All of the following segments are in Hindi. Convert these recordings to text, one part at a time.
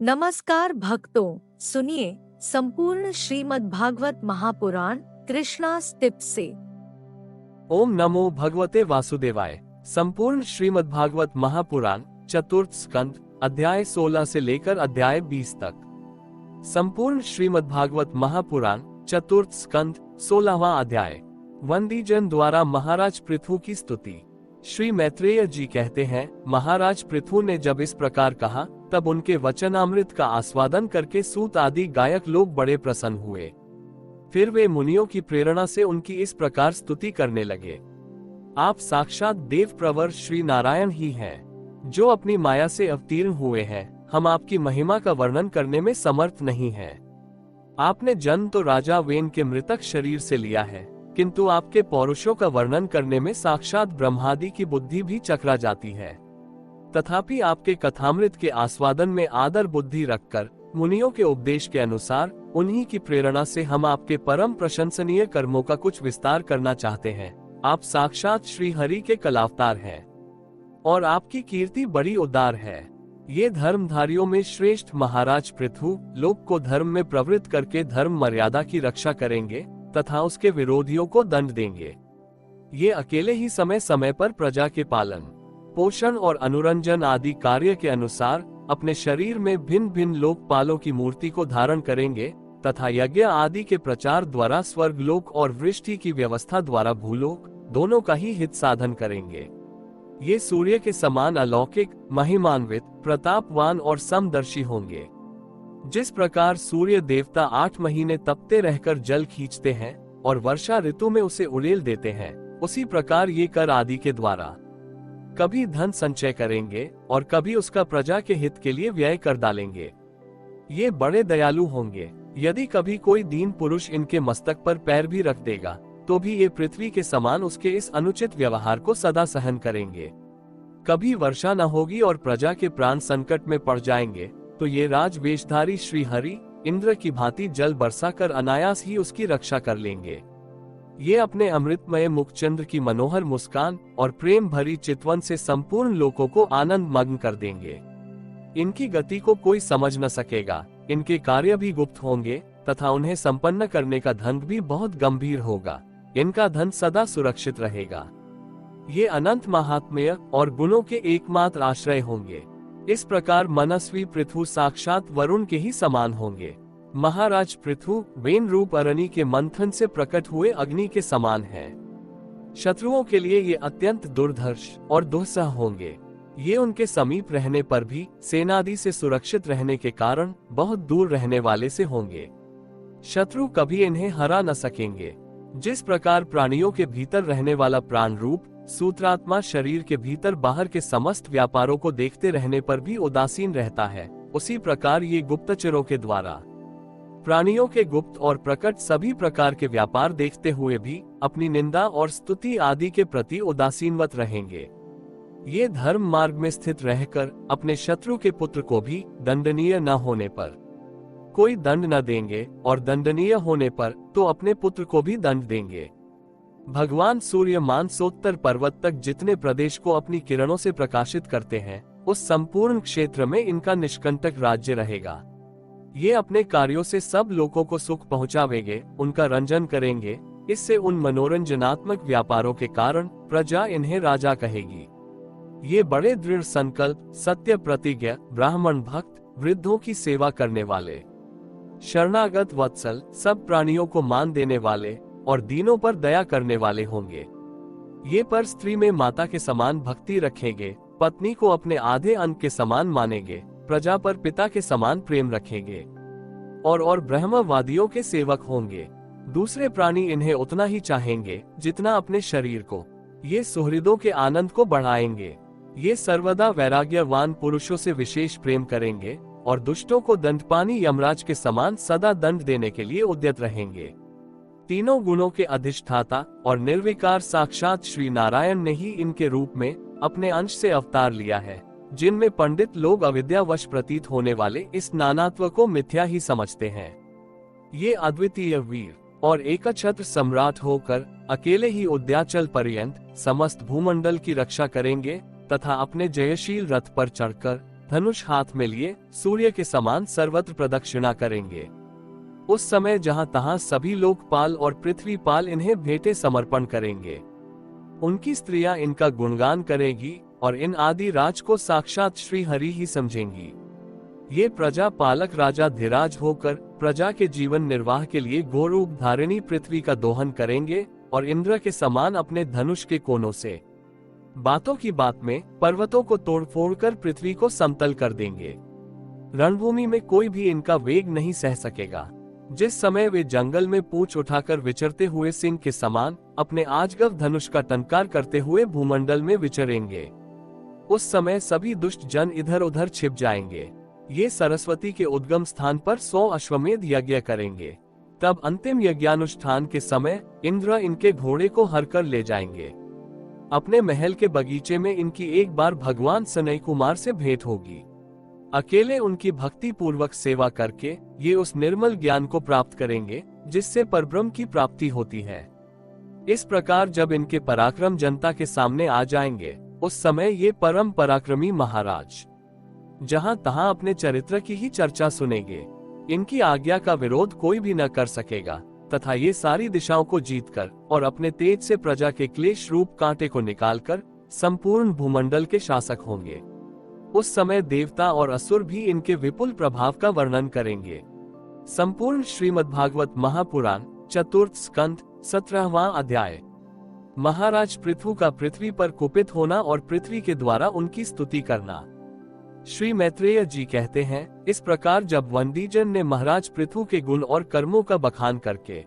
नमस्कार भक्तों, सुनिए संपूर्ण श्रीमद् भागवत महापुराण कृष्णा टिप्स से। ओम नमो भगवते वासुदेवाय। संपूर्ण श्रीमद् भागवत महापुराण चतुर्थ स्कंद अध्याय 16 से लेकर अध्याय 20 तक। संपूर्ण श्रीमद् भागवत महापुराण चतुर्थ स्कंद 16वां अध्याय। वंदीजन द्वारा महाराज पृथु की स्तुति। श्री मैत्रेय जी कहते हैं, महाराज पृथु ने जब इस प्रकार कहा तब उनके वचनामृत का आस्वादन करके सूत आदि गायक लोग बड़े प्रसन्न हुए। फिर वे मुनियों की प्रेरणा से उनकी इस प्रकार स्तुति करने लगे। आप साक्षात देव प्रवर श्री नारायण ही हैं, जो अपनी माया से अवतीर्ण हुए हैं। हम आपकी महिमा का वर्णन करने में समर्थ नहीं हैं। आपने जन्म तो राजा वेन के मृतक शरीर से लिया है, किंतु आपके पौरुषों का वर्णन करने में साक्षात ब्रह्मादि की बुद्धि भी चकरा जाती है। तथापि आपके कथामृत के आस्वादन में आदर बुद्धि रखकर मुनियों के उपदेश के अनुसार उन्हीं की प्रेरणा से हम आपके परम प्रशंसनीय कर्मों का कुछ विस्तार करना चाहते हैं। आप साक्षात श्री हरि के कलावतार हैं और आपकी कीर्ति बड़ी उदार है। ये धर्मधारियों में श्रेष्ठ महाराज पृथु लोक को धर्म में प्रवृत्त करके धर्म मर्यादा की रक्षा करेंगे तथा उसके विरोधियों को दंड देंगे। ये अकेले ही समय समय पर प्रजा के पालन, पोषण और अनुरंजन आदि कार्य के अनुसार अपने शरीर में भिन्न भिन्न लोकपालों की मूर्ति को धारण करेंगे तथा यज्ञ आदि के प्रचार द्वारा स्वर्गलोक और वृष्टि की व्यवस्था द्वारा भूलोक दोनों का ही हित साधन करेंगे। ये सूर्य के समान अलौकिक, महिमान्वित, प्रतापवान और समदर्शी होंगे। जिस प्रकार सूर्य देवता 8 महीने तपते रहकर जल खींचते हैं और वर्षा ऋतु में उसे उड़ेल देते हैं, उसी प्रकार ये कर आदि के द्वारा कभी धन संचय करेंगे और कभी उसका प्रजा के हित के लिए व्यय कर डालेंगे। ये बड़े दयालु होंगे। यदि कभी कोई दीन पुरुष इनके मस्तक पर पैर भी रख देगा तो भी ये पृथ्वी के समान उसके इस अनुचित व्यवहार को सदा सहन करेंगे। कभी वर्षा न होगी और प्रजा के प्राण संकट में पड़ जाएंगे तो ये राजवेशधारी श्री हरि इंद्र की भांति जल बरसा कर अनायास ही उसकी रक्षा कर लेंगे। ये अपने अमृतमय मुखचंद्र की मनोहर मुस्कान और प्रेम भरी चितवन से संपूर्ण लोकों को आनंद मग्न कर देंगे। इनकी गति को कोई समझ न सकेगा। इनके कार्य भी गुप्त होंगे तथा उन्हें संपन्न करने का ढंग भी बहुत गंभीर होगा। इनका धन सदा सुरक्षित रहेगा। ये अनंत महात्म्य और गुणों के एकमात्र आश्रय होंगे। इस प्रकार मनस्वी पृथु साक्षात वरुण के ही समान होंगे। महाराज पृथु वेन रूप अरणी के मंथन से प्रकट हुए अग्नि के समान हैं। शत्रुओं के लिए ये अत्यंत दुर्धर्ष और दुस्सह होंगे। ये उनके समीप रहने पर भी सेनादि से सुरक्षित रहने के कारण बहुत दूर रहने वाले से होंगे। शत्रु कभी इन्हें हरा न सकेंगे। जिस प्रकार प्राणियों के भीतर रहने वाला प्राण रूप सूत्रात्मा शरीर के भीतर बाहर के समस्त व्यापारों को देखते रहने पर भी उदासीन रहता है, उसी प्रकार ये गुप्तचरों के द्वारा प्राणियों के गुप्त और प्रकट सभी प्रकार के व्यापार देखते हुए भी अपनी निंदा और स्तुति आदि के प्रति उदासीनवत रहेंगे। ये धर्म मार्ग में स्थित रहकर अपने शत्रु के पुत्र को भी दंडनीय न होने पर कोई दंड न देंगे और दंडनीय होने पर तो अपने पुत्र को भी दंड देंगे। भगवान सूर्य मानसोत्तर पर्वत तक जितने प्रदेश को अपनी किरणों से प्रकाशित करते हैं, उस संपूर्ण क्षेत्र में इनका निष्कंटक राज्य रहेगा। ये अपने कार्यों से सब लोगों को सुख पहुंचावेंगे, उनका रंजन करेंगे। इससे उन मनोरंजनात्मक व्यापारों के कारण प्रजा इन्हें राजा कहेगी। ये बड़े दृढ़ संकल्प, सत्य प्रतिज्ञा, ब्राह्मण भक्त, वृद्धों की सेवा करने वाले, शरणागत वत्सल, सब प्राणियों को मान देने वाले और दीनों पर दया करने वाले होंगे। ये पर स्त्री में माता के समान भक्ति रखेंगे, पत्नी को अपने आधे अंग के समान मानेंगे, प्रजा पर पिता के समान प्रेम रखेंगे और ब्रह्मवादियों के सेवक होंगे। दूसरे प्राणी इन्हें उतना ही चाहेंगे जितना अपने शरीर को। ये सुहृदों के आनंद को बढ़ाएंगे। ये सर्वदा वैराग्यवान पुरुषों से विशेष प्रेम करेंगे और दुष्टों को दंडपानी यमराज के समान सदा दंड देने के लिए उद्यत रहेंगे। तीनों गुणों के अधिष्ठाता और निर्विकार साक्षात श्री नारायण ने ही इनके रूप में अपने अंश से अवतार लिया है, जिनमें पंडित लोग अविद्यावश प्रतीत होने वाले इस नानात्व को मिथ्या ही समझते हैं। ये अद्वितीय वीर और एकछत्र सम्राट होकर अकेले ही उद्याचल पर्यंत समस्त भूमंडल की रक्षा करेंगे तथा अपने जयशील रथ पर चढ़कर धनुष हाथ में लिए सूर्य के समान सर्वत्र प्रदक्षिणा करेंगे। उस समय जहां तहां सभी लोकपाल और पृथ्वीपाल इन्हें भेंटे समर्पण करेंगे। उनकी स्त्रियां इनका गुणगान करेंगी और इन आदि राज को साक्षात श्री हरि ही समझेंगी। ये प्रजा पालक राजा धीराज होकर प्रजा के जीवन निर्वाह के लिए गोरूप धारिणी पृथ्वी का दोहन करेंगे और इंद्र के समान अपने धनुष के कोनों से बातों की बात में पर्वतों को तोड़-फोड़ कर पृथ्वी को समतल कर देंगे। रणभूमि में कोई भी इनका वेग नहीं सह सकेगा। जिस समय वे जंगल में पूंछ उठाकर विचरते हुए सिंह के समान अपने आजगव धनुष का टंकार करते हुए भूमंडल में विचरेंगे, उस समय सभी दुष्ट जन इधर उधर छिप जाएंगे। ये सरस्वती के उद्गम स्थान पर 100 अश्वमेध यज्ञ करेंगे। तब अंतिम यज्ञानुष्ठान के समय इंद्र इनके घोड़े को हरकर ले जाएंगे। अपने महल के बगीचे में इनकी एक बार भगवान सनई कुमार से भेंट होगी। अकेले उनकी भक्ति पूर्वक सेवा करके ये उस निर्मल ज्ञान को प्राप्त करेंगे जिससे परब्रह्म की प्राप्ति होती है। इस प्रकार जब इनके पराक्रम जनता के सामने आ जाएंगे, उस समय ये परम पराक्रमी महाराज जहां तहां अपने चरित्र की ही चर्चा सुनेंगे। इनकी आज्ञा का विरोध कोई भी न कर सकेगा तथा ये सारी दिशाओं को जीतकर और अपने तेज से प्रजा के क्लेश रूप कांटे को निकालकर संपूर्ण भूमंडल के शासक होंगे। उस समय देवता और असुर भी इनके विपुल प्रभाव का वर्णन करेंगे। संपूर्ण श्रीमद्भागवत महापुराण चतुर्थ स्कंद 17वां अध्याय। महाराज पृथु का पृथ्वी पर कुपित होना और पृथ्वी के द्वारा उनकी स्तुति करना। श्री मैत्रेय जी कहते हैं, इस प्रकार जब वंदीजन ने महाराज पृथु के गुण और कर्मों का बखान करके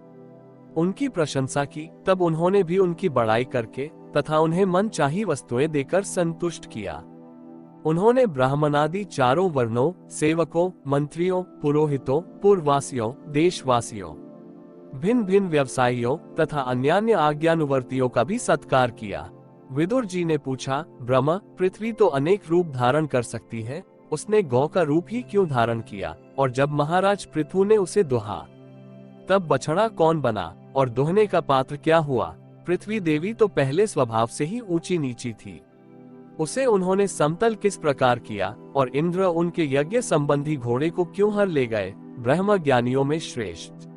उनकी प्रशंसा की, तब उन्होंने भी उनकी बड़ाई करके तथा उन्हें मन चाही वस्तुएं देकर संतुष्ट किया। उन्होंने ब्राह्मणादि चारों वर्णों, सेवकों, मंत्रियों, पुरोहितों, पूर्ववासियों, देशवासियों, भिन्न भिन्न व्यवसायियों तथा अन्यान्य आज्ञानुवर्तियों का भी सत्कार किया। विदुर जी ने पूछा, ब्रह्म, पृथ्वी तो अनेक रूप धारण कर सकती है, उसने गौ का रूप ही क्यों धारण किया? और जब महाराज पृथु ने उसे दोहा, तब बछड़ा कौन बना और दोहने का पात्र क्या हुआ? पृथ्वी देवी तो पहले स्वभाव से ही ऊंची नीची थी, उसे उन्होंने समतल किस प्रकार किया? और इंद्र उनके यज्ञ संबंधी घोड़े को क्यों हर ले गए? ब्रह्म ज्ञानियों में श्रेष्ठ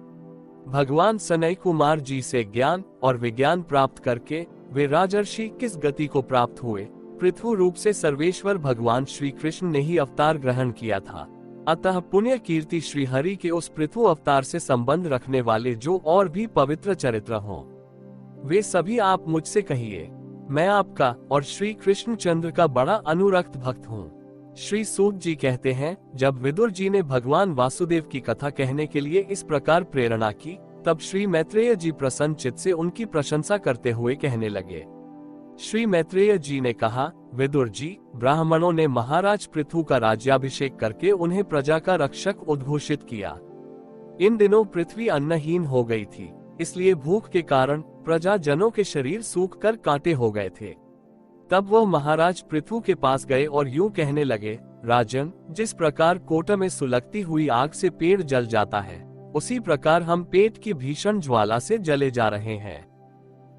भगवान सनई कुमार जी से ज्ञान और विज्ञान प्राप्त करके वे राजर्षि किस गति को प्राप्त हुए? पृथु रूप से सर्वेश्वर भगवान श्री कृष्ण ने ही अवतार ग्रहण किया था। अतः पुण्य कीर्ति श्री हरि के उस पृथु अवतार से संबंध रखने वाले जो और भी पवित्र चरित्र हों, वे सभी आप मुझसे कहिए। मैं आपका और श्री कृष्णचंद्र का बड़ा अनुरक्त भक्त हूँ। श्री सूत जी कहते हैं, जब विदुर जी ने भगवान वासुदेव की कथा कहने के लिए इस प्रकार प्रेरणा की, तब श्री मैत्रेय जी प्रसन्न चित्त से उनकी प्रशंसा करते हुए कहने लगे। श्री मैत्रेय जी ने कहा, विदुर जी, ब्राह्मणों ने महाराज पृथु का राज्याभिषेक करके उन्हें प्रजा का रक्षक उद्घोषित किया। इन दिनों पृथ्वी अन्नहीन हो गई थी, इसलिए भूख के कारण प्रजा जनों के शरीर सूख कर कांटे हो गए थे। तब वह महाराज पृथु के पास गए और यूं कहने लगे, राजन, जिस प्रकार कोट में सुलगती हुई आग से पेड़ जल जाता है, उसी प्रकार हम पेट की भीषण ज्वाला से जले जा रहे हैं।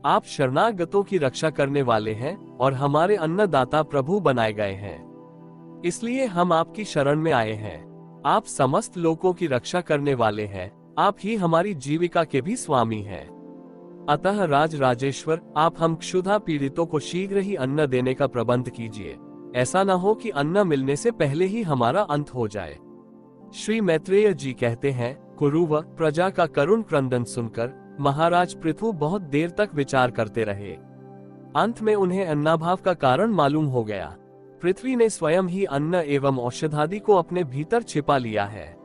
आप शरणागतों की रक्षा करने वाले हैं और हमारे अन्नदाता प्रभु बनाए गए हैं, इसलिए हम आपकी शरण में आए हैं। आप समस्त लोगों की रक्षा करने वाले हैं, आप ही हमारी जीविका के भी स्वामी हैं। अतः राज राजेश्वर, आप हम क्षुधा पीड़ितों को शीघ्र ही अन्न देने का प्रबंध कीजिए। ऐसा न हो कि अन्न मिलने से पहले ही हमारा अंत हो जाए। श्री मैत्रेय जी कहते हैं, कुरुव, प्रजा का करुण क्रंदन सुनकर महाराज पृथु बहुत देर तक विचार करते रहे। अंत में उन्हें अन्नाभाव का कारण मालूम हो गया। पृथ्वी ने स्वयं ही अन्न एवं औषधादि को अपने भीतर छिपा लिया है।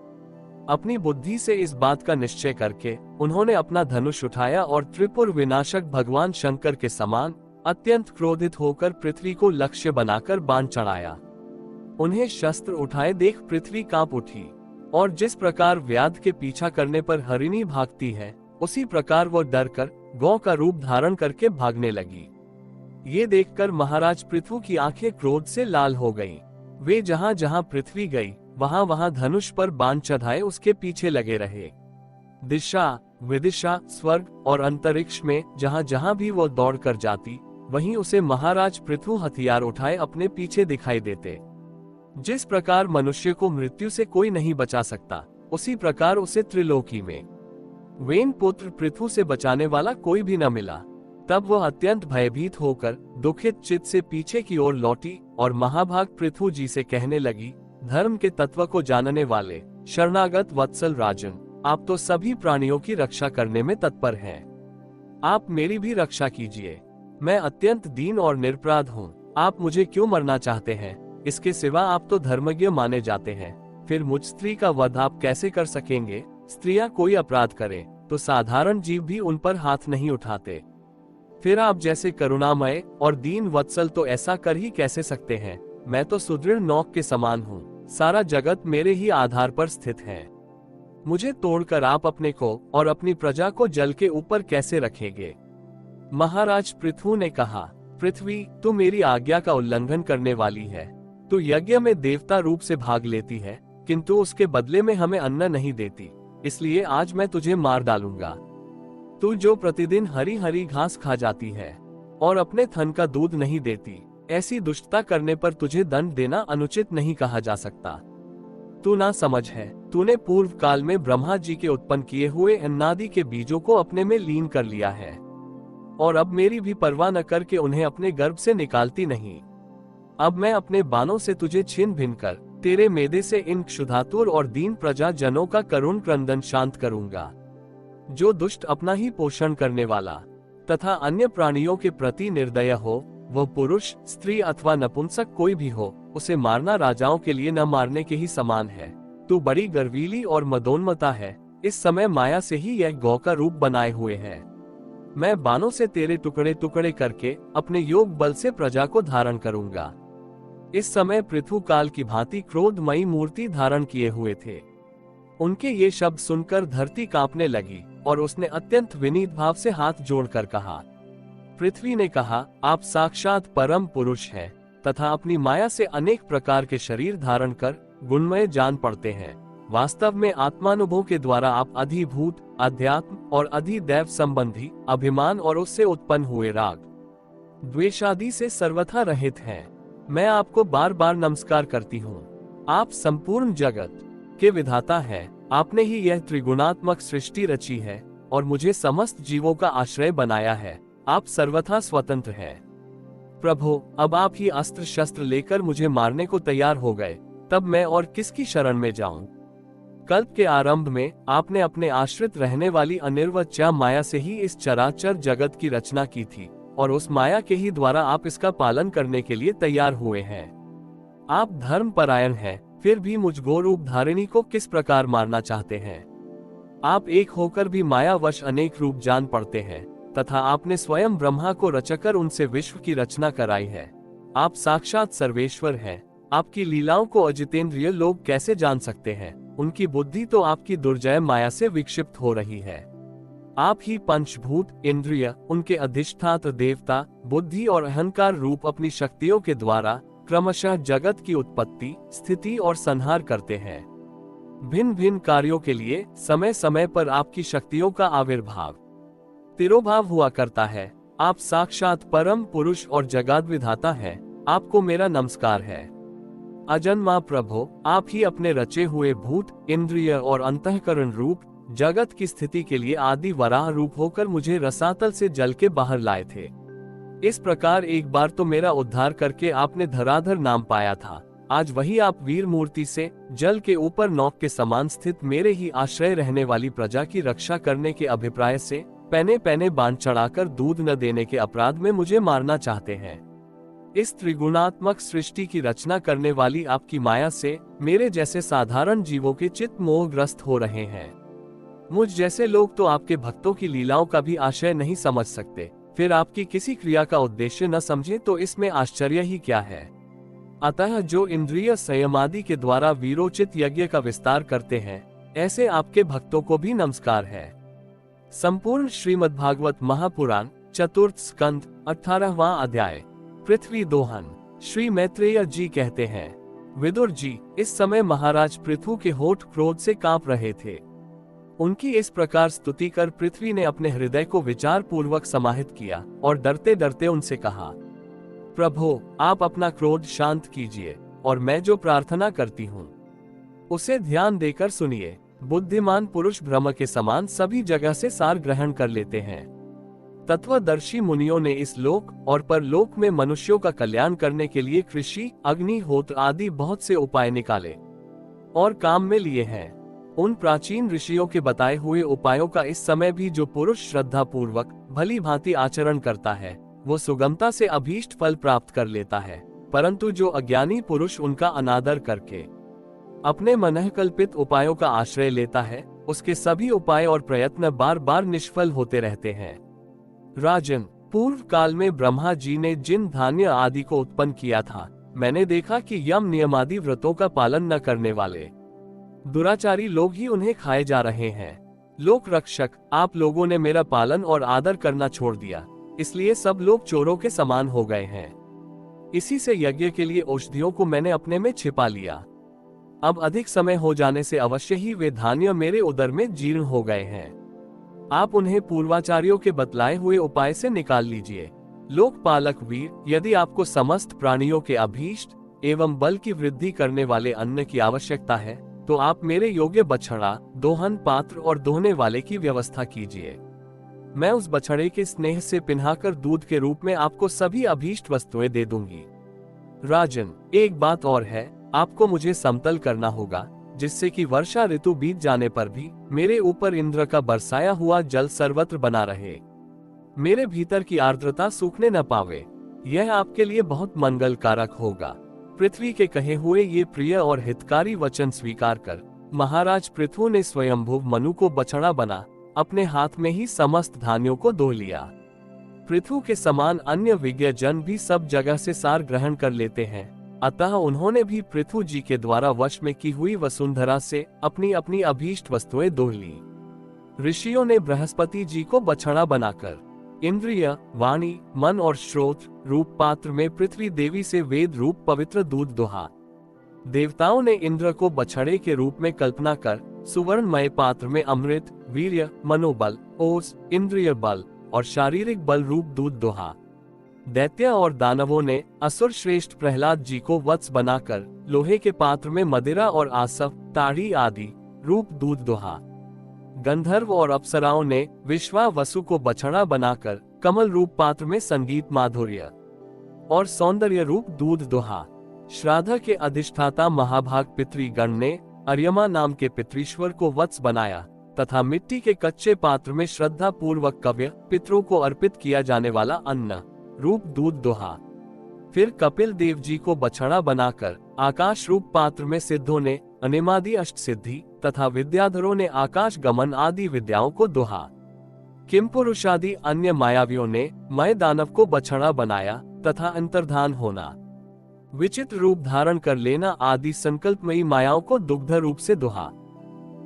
अपनी बुद्धि से इस बात का निश्चय करके उन्होंने अपना धनुष उठाया और त्रिपुर विनाशक भगवान शंकर के समान अत्यंत क्रोधित होकर पृथ्वी को लक्ष्य बनाकर बाण चढ़ाया। उन्हें शस्त्र उठाए देख पृथ्वी कांप उठी और जिस प्रकार व्याध के पीछा करने पर हरिणी भागती है, उसी प्रकार वो डरकर गौ का रूप धारण करके भागने लगी। ये देखकर महाराज पृथु की आंखें क्रोध से लाल हो गईं। वे जहां जहां पृथ्वी गई, वहां वहां धनुष पर बाण चढ़ाए उसके पीछे लगे रहे। दिशा, विदिशा, स्वर्ग और अंतरिक्ष में जहां जहां भी वो दौड़ कर जाती, वहीं उसे महाराज पृथु हथियार उठाए अपने पीछे दिखाई देते। जिस प्रकार मनुष्य को मृत्यु से कोई नहीं बचा सकता, उसी प्रकार उसे त्रिलोकी में वेन पुत्र पृथु से बचाने वाला कोई भी न मिला। तब वह अत्यंत भयभीत होकर दुखित चित्त से पीछे की ओर लौटी और महाभाग पृथु जी से कहने लगी, धर्म के तत्व को जानने वाले शरणागत वत्सल राजन, आप तो सभी प्राणियों की रक्षा करने में तत्पर हैं। आप मेरी भी रक्षा कीजिए। मैं अत्यंत दीन और निरपराध हूँ। आप मुझे क्यों मरना चाहते हैं? इसके सिवा आप तो धर्मज्ञ माने जाते हैं। फिर मुझ स्त्री का वध आप कैसे कर सकेंगे? स्त्रियां कोई अपराध करें तो साधारण जीव भी उन पर हाथ नहीं उठाते। फिर आप जैसे करुणामय और दीन वत्सल तो ऐसा कर ही कैसे सकते हैं? मैं तो सुदृढ़ नौक के समान हूँ। सारा जगत मेरे ही आधार पर स्थित है। मुझे तोड़कर आप अपने को और अपनी प्रजा को जल के ऊपर कैसे रखेंगे? महाराज पृथु ने कहा, पृथ्वी, तू मेरी आज्ञा का उल्लंघन करने वाली है। तू यज्ञ में देवता रूप से भाग लेती है, किंतु उसके बदले में हमें अन्न नहीं देती। इसलिए आज मैं तुझे मार डालूंगा। तू जो प्रतिदिन हरी हरी घास खा जाती है और अपने थन का दूध नहीं देती, ऐसी दुष्टता करने पर तुझे दंड देना अनुचित नहीं कहा जा सकता। तू ना समझ है, तूने पूर्व काल में ब्रह्मा जी के उत्पन्न किए हुए अन्नादि के बीजों को अपने में लीन कर लिया है और अब मेरी भी परवाह न करके उन्हें अपने गर्भ से निकालती नहीं। अब मैं अपने बाणों से तुझे छिन्न भिन्न कर तेरे मेदे से इन क्षुधातुर और दीन प्रजा जनों का करुण क्रंदन शांत करूंगा। जो दुष्ट अपना ही पोषण करने वाला तथा अन्य प्राणियों के प्रति निर्दय हो, वह पुरुष, स्त्री अथवा नपुंसक कोई भी हो, उसे मारना राजाओं के लिए न मारने के ही समान है। तू बड़ी गर्वीली और मदोन्मता है। इस समय माया से ही यह गौ का रूप बनाए हुए है। मैं बाणों से तेरे टुकड़े टुकड़े करके अपने योग बल से प्रजा को धारण करूंगा। इस समय पृथु काल की भांति क्रोधमयी मूर्ति धारण किए हुए थे। उनके ये शब्द सुनकर धरती कांपने लगी और उसने अत्यंत विनीत भाव से हाथ जोड़कर कहा। पृथ्वी ने कहा, आप साक्षात परम पुरुष हैं तथा अपनी माया से अनेक प्रकार के शरीर धारण कर गुणमय जान पड़ते हैं। वास्तव में आत्मानुभव के द्वारा आप अधिभूत, अध्यात्म और अधिदैव संबंधी अभिमान और उससे उत्पन्न हुए राग, द्वेषादि से सर्वथा रहित हैं। मैं आपको बार बार नमस्कार करती हूँ। आप संपूर्ण जगत के विधाता हैं। आपने ही यह त्रिगुणात्मक सृष्टि रची है और मुझे समस्त जीवों का आश्रय बनाया है। आप सर्वथा स्वतंत्र हैं। प्रभु, अब आप ही अस्त्र शस्त्र लेकर मुझे मारने को तैयार हो गए, तब मैं और किसकी शरण में जाऊं? कल्प के आरंभ में आपने अपने आश्रित रहने वाली अनिर्वच्या माया से ही इस चराचर जगत की रचना की थी और उस माया के ही द्वारा आप इसका पालन करने के लिए तैयार हुए हैं। आप धर्म परायण हैं, फिर भी मुझ गौरूप धारिणी को किस प्रकार मारना चाहते हैं? आप एक होकर भी मायावश अनेक रूप जान पड़ते हैं तथा आपने स्वयं ब्रह्मा को रचकर उनसे विश्व की रचना कराई है। आप साक्षात सर्वेश्वर हैं। आपकी लीलाओं को अजितेंद्रिय लोग कैसे जान सकते हैं? उनकी बुद्धि तो आपकी दुर्जय माया से विक्षिप्त हो रही है। आप ही पंचभूत, इंद्रिय, उनके अधिष्ठात्र देवता, बुद्धि और अहंकार रूप अपनी शक्तियों के द्वारा क्रमशः जगत की उत्पत्ति, स्थिति और संहार करते हैं। भिन्न भिन्न कार्यों के लिए समय समय पर आपकी शक्तियों का आविर्भाव, तिरोभाव हुआ करता है। आप साक्षात परम पुरुष और जगत विधाता हैं। आपको मेरा नमस्कार है। अजन्मा प्रभो, आप ही अपने रचे हुए भूत, इंद्रिय और अंतःकरण रूप जगत की स्थिति के लिए आदि वराह रूप होकर मुझे रसातल से जल के बाहर लाए थे। इस प्रकार एक बार तो मेरा उद्धार करके आपने धराधर नाम पाया था। आज वही आप वीर मूर्ति से जल के ऊपर नौक के समान स्थित मेरे ही आश्रय रहने वाली प्रजा की रक्षा करने के अभिप्राय से पैने पैने बांध चढ़ाकर दूध न देने के अपराध में मुझे मारना चाहते हैं। इस त्रिगुणात्मक सृष्टि की रचना करने वाली आपकी माया से मेरे जैसे साधारण जीवों के चित्त मोहग्रस्त हो रहे हैं। मुझ जैसे लोग तो आपके भक्तों की लीलाओं का भी आशय नहीं समझ सकते, फिर आपकी किसी क्रिया का उद्देश्य न समझे तो इसमें आश्चर्य ही क्या है। अतः जो इंद्रिय संयमादि के द्वारा वीरोचित यज्ञ का विस्तार करते हैं, ऐसे आपके भक्तों को भी नमस्कार है। संपूर्ण श्रीमद्भागवत महापुराण, चतुर्थ स्कंद, 18वां अध्याय। पृथ्वी दोहन। श्री मैत्रेय जी कहते हैं, विदुर जी, इस समय महाराज पृथु के होठ क्रोध से कांप रहे थे। उनकी इस प्रकार स्तुति कर पृथ्वी ने अपने हृदय को विचार पूर्वक समाहित किया और डरते डरते उनसे कहा, प्रभो, आप अपना क्रोध शांत कीजिए और मैं जो प्रार्थना करती हूँ उसे ध्यान देकर सुनिए। बुद्धिमान पुरुष ब्रह्म के समान सभी जगह से सार ग्रहण कर लेते हैं। तत्वदर्शी मुनियों ने इस लोक और परलोक में मनुष्यों का कल्याण करने के लिए कृषि, अग्निहोत्र आदि बहुत से उपाय निकाले और काम में लिए हैं। उन प्राचीन ऋषियों के बताए हुए उपायों का इस समय भी जो पुरुष श्रद्धा पूर्वक भली भांति आचरण करता है वो सुगमता से अभीष्ट फल प्राप्त कर लेता है, परंतु जो अज्ञानी पुरुष उनका अनादर करके अपने मनःकल्पित उपायों का आश्रय लेता है उसके सभी उपाय और प्रयत्न बार बार निष्फल होते रहते हैं। राजन, पूर्व काल में ब्रह्मा जी ने जिन धान्य आदि को उत्पन्न किया था, मैंने देखा कि यम नियमादि व्रतों का पालन न करने वाले दुराचारी लोग ही उन्हें खाए जा रहे हैं। लोक रक्षक, आप लोगों ने मेरा पालन और आदर करना छोड़ दिया, इसलिए सब लोग चोरों के समान हो गए हैं। इसी से यज्ञ के लिए औषधियों को मैंने अपने में छिपा लिया। अब अधिक समय हो जाने से अवश्य ही वे धान्य मेरे उदर में जीर्ण हो गए हैं। आप उन्हें पूर्वाचार्यों के बतलाए हुए उपाय से निकाल लीजिए। लोकपालक वीर, यदि आपको समस्त प्राणियों के अभीष्ट एवं बल की वृद्धि करने वाले अन्न की आवश्यकता है तो आप मेरे योग्य बछड़ा, दोहन पात्र और दोहने वाले की व्यवस्था कीजिए। मैं उस बछड़े के स्नेह से पिन्हाकर दूध के रूप में आपको सभी अभीष्ट वस्तुएं दे दूंगी। राजन, एक बात और है, आपको मुझे समतल करना होगा जिससे कि वर्षा ऋतु बीत जाने पर भी मेरे ऊपर इंद्र का बरसाया हुआ जल सर्वत्र बना रहे, मेरे भीतर की आर्द्रता सूखने न पावे। यह आपके लिए बहुत मंगलकारक होगा। पृथ्वी के कहे हुए ये प्रिय और हितकारी वचन स्वीकार कर महाराज पृथु ने स्वयंभुव मनु को बछड़ा बना अपने हाथ में ही समस्त धान्यों को धो लिया। पृथु के समान अन्य विज्ञ जन भी सब जगह से सार ग्रहण कर लेते हैं, अतः उन्होंने भी पृथु जी के द्वारा वश में की हुई वसुंधरा से अपनी अपनी अभीष्ट वस्तुएं धो ली। ऋषियों ने बृहस्पति जी को बछड़ा बनाकर इंद्रिय, वाणी, मन और श्रोत रूप पात्र में पृथ्वी देवी से वेद रूप पवित्र दूध दोहा। देवताओं ने इंद्र को बछड़े के रूप में कल्पना कर सुवर्णमय पात्र में अमृत, वीर्य, मनोबल, ओज, इंद्रिय बल और शारीरिक बल रूप दूध दोहा। दैत्य और दानवों ने असुर श्रेष्ठ प्रहलाद जी को वत्स बनाकर लोहे के पात्र में मदिरा और आसव, ताड़ी आदि रूप दूध दोहा। गंधर्व और अप्सराओं ने विश्वा वसु को बछड़ा बनाकर कमल रूप पात्र में संगीत, माधुर्य और सौंदर्य रूप दूध दोहा। श्राद्ध के अधिष्ठाता महाभाग पितृगण ने अर्यमा नाम के पितृश्वर को वत्स बनाया तथा मिट्टी के कच्चे पात्र में श्रद्धा पूर्वक कव्य पितरों को अर्पित किया जाने वाला अन्न रूप दूध दोहा। फिर कपिल देव जी को बछड़ा बनाकर आकाश रूप पात्र में सिद्धों ने अनिमादि अष्ट सिद्धि तथा विद्याधरों ने आकाश गमन आदि विद्याओं को दोहा। किम पुरुषादि अन्य मायावियों ने मय दानव को बछड़ा बनाया तथा अंतर्धान होना, विचित्र रूप धारण कर लेना आदि संकल्पमयी मायाओं को दुग्ध रूप से दोहा।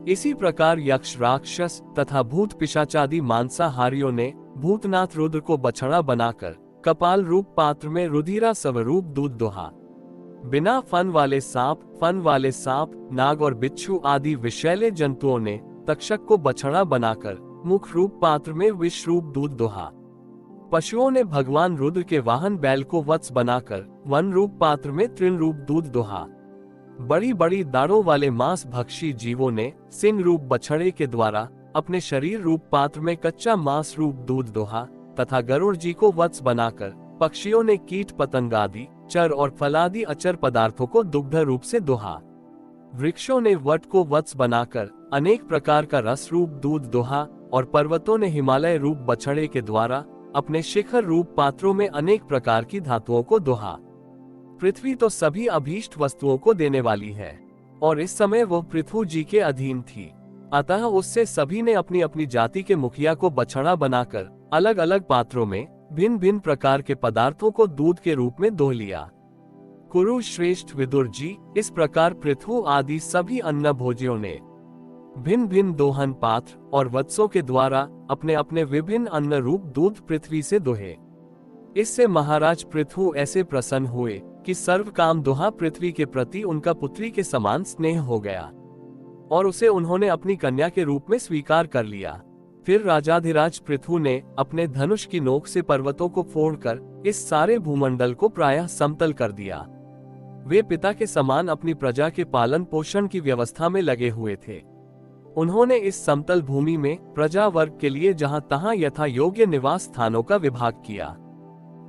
इसी प्रकार यक्ष, राक्षस तथा भूत पिशाचादि मांसाहारियों ने भूतनाथ रुद्र को बछड़ा बनाकर कपाल रूप पात्र में रुधिरा स्वरूप दूध दोहा। बिना फन वाले सांप, नाग और बिच्छू आदि विषैले जंतुओं ने तक्षक को बछड़ा बनाकर मुख रूप पात्र में विष रूप दूध दोहा। पशुओं ने भगवान रुद्र के वाहन बैल को वत्स बनाकर वन रूप पात्र में तृण रूप दूध दोहा। बड़ी बड़ी दाढ़ों वाले मांस भक्षी जीवों ने सिंह रूप बछड़े के द्वारा अपने शरीर रूप पात्र में कच्चा मांस रूप दूध दोहा तथा गरुड़ जी को वत्स बनाकर पक्षियों ने कीट पतंग आदि चर और फलादि अचर पदार्थों को दुग्ध रूप से दोहा। वृक्षों ने वट को वत्स बनाकर अनेक प्रकार का रस रूप दूध दोहा और पर्वतों ने हिमालय रूप बछड़े के द्वारा अपने शिखर रूप पात्रों में अनेक प्रकार की धातुओं को दोहा। पृथ्वी तो सभी अभीष्ट वस्तुओं को देने वाली है और इस समय वो पृथु जी के अधीन थी, अतः उससे सभी ने अपनी अपनी जाति के मुखिया को बछड़ा बनाकर अलग अलग पात्रों में भिन्न भिन्न प्रकार के पदार्थों को दूध के रूप में दोह लिया। कुरु श्रेष्ठ विदुर जी, इस प्रकार पृथु आदि सभी अन्न भोजियों ने भिन्न भिन्न दोहन पात्र और वत्सों के द्वारा अपने अपने विभिन्न अन्न रूप दूध पृथ्वी से दोहे। इससे महाराज पृथु ऐसे प्रसन्न हुए कि सर्व काम दोहा पृथ्वी के प्रति उनका पुत्री के समान स्नेह हो गया और उसे उन्होंने अपनी कन्या के रूप में स्वीकार कर लिया। फिर राजाधिराज पृथु ने अपने धनुष की नोक से पर्वतों को फोड़कर इस सारे भूमंडल को प्रायः समतल कर दिया। वे पिता के समान अपनी प्रजा के पालन पोषण की व्यवस्था में लगे हुए थे। उन्होंने इस समतल भूमि में प्रजा वर्ग के लिए जहां तहां यथा योग्य निवास स्थानों का विभाग किया।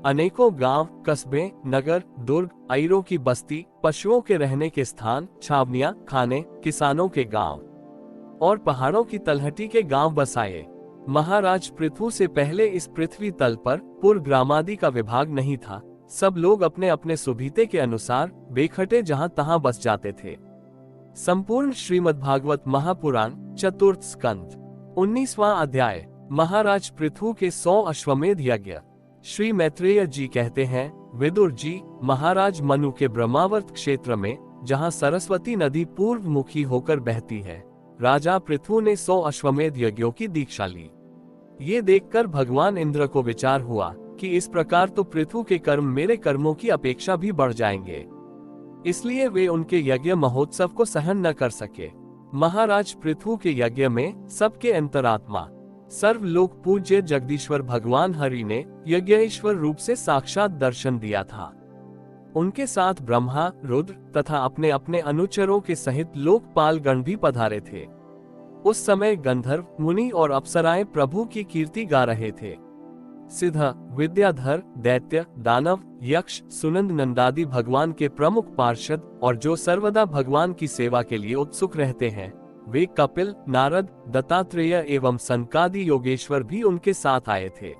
अनेकों गांव, कस्बे, नगर, दुर्ग, आइरों की बस्ती, पशुओं के रहने के स्थान, छावनियां, खाने, किसानों के गांव और पहाड़ों की तलहटी के गांव बसाए। महाराज पृथु से पहले इस पृथ्वी तल पर पुर ग्रामादि का विभाग नहीं था। सब लोग अपने अपने सुविधे के अनुसार बेखटे जहां तहां बस जाते थे। संपूर्ण श्रीमद् भागवत महापुराण, चतुर्थ स्कंद, 19वां अध्याय। महाराज पृथु के 100 अश्वमेध यज्ञ। श्री मैत्रेय जी कहते हैं, विदुर जी, महाराज मनु के ब्रह्मावर्त क्षेत्र में जहां सरस्वती नदी पूर्व मुखी होकर बहती है, राजा पृथु ने 100 अश्वमेध यज्ञों की दीक्षा ली। ये देखकर भगवान इंद्र को विचार हुआ कि इस प्रकार तो पृथु के कर्म मेरे कर्मों की अपेक्षा भी बढ़ जाएंगे, इसलिए वे उनके यज्ञ महोत्सव को सहन न कर सके। महाराज पृथु के यज्ञ में सबके अंतरात्मा सर्वलोक पूज्य जगदीश्वर भगवान हरि ने यज्ञेश्वर रूप से साक्षात दर्शन दिया था। उनके साथ ब्रह्मा, रुद्र तथा अपने अपने अनुचरों के सहित लोकपाल गण भी पधारे थे। उस समय गंधर्व, मुनि और अप्सराएं प्रभु की कीर्ति गा रहे थे। सिद्ध, विद्याधर, दैत्य, दानव, यक्ष, सुनंद नंदादि भगवान के प्रमुख पार्षद और जो सर्वदा भगवान की सेवा के लिए उत्सुक रहते हैं, वे कपिल, नारद, दत्तात्रेय एवं सनकादि योगेश्वर भी उनके साथ आए थे।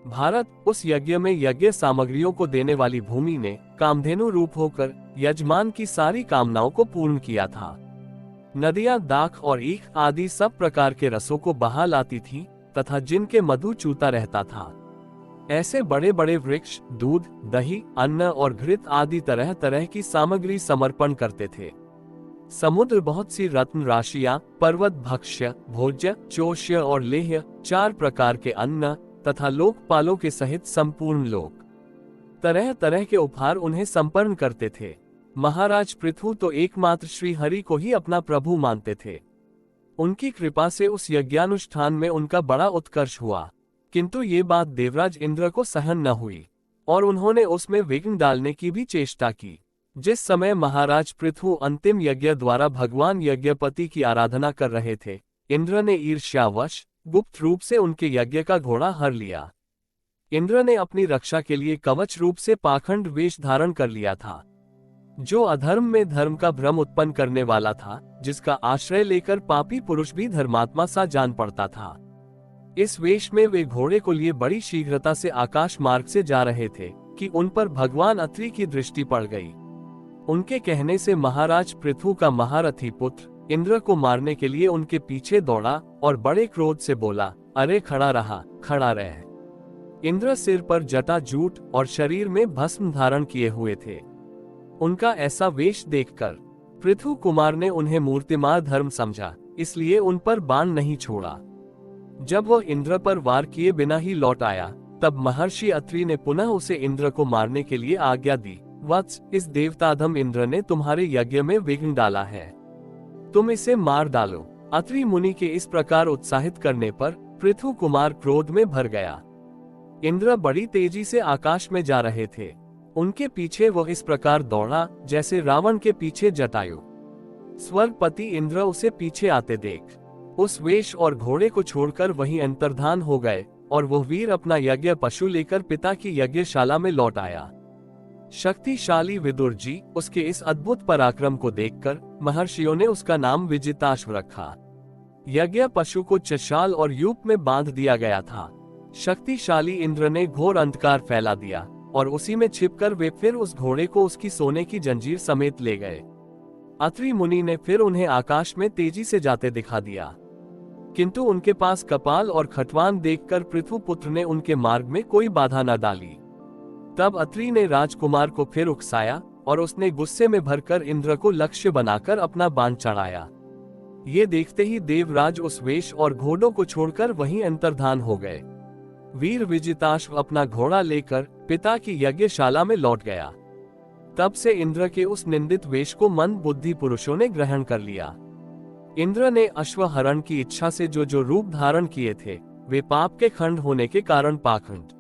भारत, उस यज्ञ में यज्ञ सामग्रियों को देने वाली भूमि ने कामधेनु रूप होकर यजमान की सारी कामनाओं को पूर्ण किया था। नदियां दाख और ईख आदि सब प्रकार के रसों को बहा लाती थीं तथा जिनके मधु चूता रहता था। ऐसे बड़े बड़े वृक्ष दूध, दही, अन्न और घृत आदि तरह तरह की सामग्री समर्पण करते थे। समुद्र बहुत सी रत्न राशियां, पर्वत भक्ष्य, भोज्य, चोष्य और लेह्य, 4 प्रकार के अन्न तथा लोकपालों के सहित संपूर्ण लोक तरह तरह के उपहार उन्हें संपन्न करते थे। महाराज पृथु तो एकमात्र श्री हरि को ही अपना प्रभु मानते थे। उनकी कृपा से उस यज्ञानुष्ठान में उनका बड़ा उत्कर्ष हुआ, किंतु ये बात देवराज इंद्र को सहन न हुई और उन्होंने उसमें विघ्न डालने की भी चेष्टा की। जिस समय महाराज पृथु अंतिम यज्ञ द्वारा भगवान यज्ञपति की आराधना कर रहे थे, इंद्र ने ईर्ष्यावश गुप्त रूप से उनके यज्ञ का घोड़ा हर लिया। इंद्र ने अपनी रक्षा के लिए कवच रूप से पाखंड वेश धारण कर लिया था, जो अधर्म में धर्म का भ्रम उत्पन्न करने वाला था, जिसका आश्रय लेकर पापी पुरुष भी धर्मात्मा सा जान पड़ता था। इस वेश में वे घोड़े को लिए बड़ी शीघ्रता से आकाश मार्ग से जा रहे थे कि उन पर भगवान अत्रि की दृष्टि पड़ गई। उनके कहने से महाराज पृथु का महारथी पुत्र इंद्र को मारने के लिए उनके पीछे दौड़ा और बड़े क्रोध से बोला, अरे खड़ा रहा, खड़ा रह। इंद्र सिर पर जटा जूट और शरीर में भस्म धारण किए हुए थे। उनका ऐसा वेश देखकर पृथु कुमार ने उन्हें मूर्तिमान धर्म समझा, इसलिए उन पर बाण नहीं छोड़ा। जब वह इंद्र पर वार किए बिना ही लौट आया, तब महर्षि अत्रि ने पुनः उसे इंद्र को मारने के लिए आज्ञा दी। वत्स, इस देवताधम इंद्र ने तुम्हारे यज्ञ में विघ्न डाला है, तुम इसे मार डालो। अत्रि मुनि के इस प्रकार उत्साहित करने पर पृथु कुमार क्रोध में भर गया। इंद्र बड़ी तेजी से आकाश में जा रहे थे। उनके पीछे वह इस प्रकार दौड़ा जैसे रावण के पीछे जटायु। स्वर्गपति इंद्र उसे पीछे आते देख उस वेश और घोड़े को छोड़कर वहीं अंतर्धान हो गए और वह वीर अपना यज्ञ पशु लेकर पिता की यज्ञशाला में लौट आया। शक्तिशाली विदुर जी, उसके इस अद्भुत पराक्रम को देखकर महर्षियों ने उसका नाम विजिताश्व रखा। यज्ञ पशु को चशाल और यूप में बांध दिया गया था। शक्तिशाली इंद्र ने घोर अंधकार फैला दिया और उसी में छिपकर वे फिर उस घोड़े को उसकी सोने की जंजीर समेत ले गए। अत्रि मुनि ने फिर उन्हें आकाश में तेजी से जाते दिखा दिया, किंतु उनके पास कपाल और खटवान देखकर पृथु पुत्र ने उनके मार्ग में कोई बाधा न डाली। तब अत्रि ने राजकुमार को फिर उकसाया और उसने गुस्से में भरकर इंद्र को लक्ष्य बनाकर अपना बाण चढ़ाया। ये देखते ही देवराज उस वेश और घोड़ों को छोड़कर वहीं अंतर्धान हो गए। वीर विजिताश्व अपना घोड़ा लेकर पिता की यज्ञशाला में लौट गया। तब से इंद्र के उस निंदित वेश को मंद बुद्धि पुरुषों ने ग्रहण कर लिया। इंद्र ने अश्वहरण की इच्छा से जो रूप धारण किए थे, वे पाप के खंड होने के कारण पाखंड